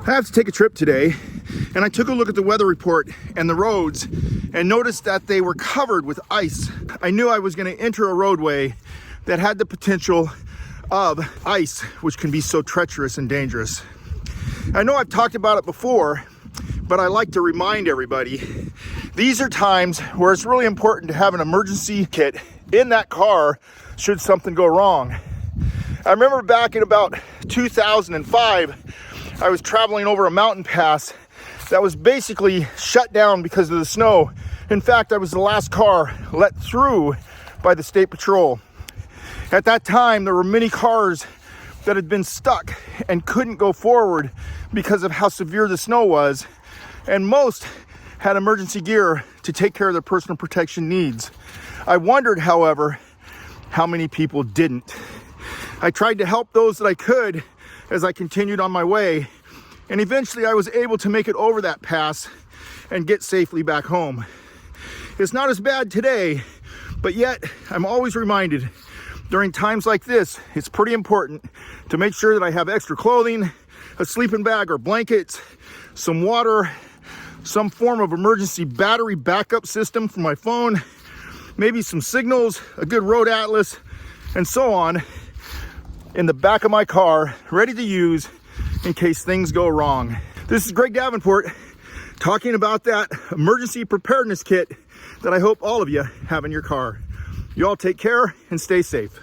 I have to take a trip today, and I took a look at the weather report and the roads and noticed that they were covered with ice. I knew I was going to enter a roadway that had the potential of ice, which can be so treacherous and dangerous. I know I've talked about it before, but I like to remind everybody, these are times where it's really important to have an emergency kit in that car should something go wrong. I remember back in about 2005, I was traveling over a mountain pass that was basically shut down because of the snow. In fact, I was the last car let through by the state patrol. At that time, there were many cars that had been stuck and couldn't go forward because of how severe the snow was, and most had emergency gear to take care of their personal protection needs. I wondered, however, how many people didn't. I tried to help those that I could as I continued on my way, and eventually I was able to make it over that pass and get safely back home. It's not as bad today, but yet I'm always reminded during times like this, it's pretty important to make sure that I have extra clothing, a sleeping bag or blankets, some water, some form of emergency battery backup system for my phone, maybe some signals, a good road atlas, and so on in the back of my car, ready to use in case things go wrong. This is Greg Davenport talking about that emergency preparedness kit that I hope all of you have in your car. You all take care and stay safe.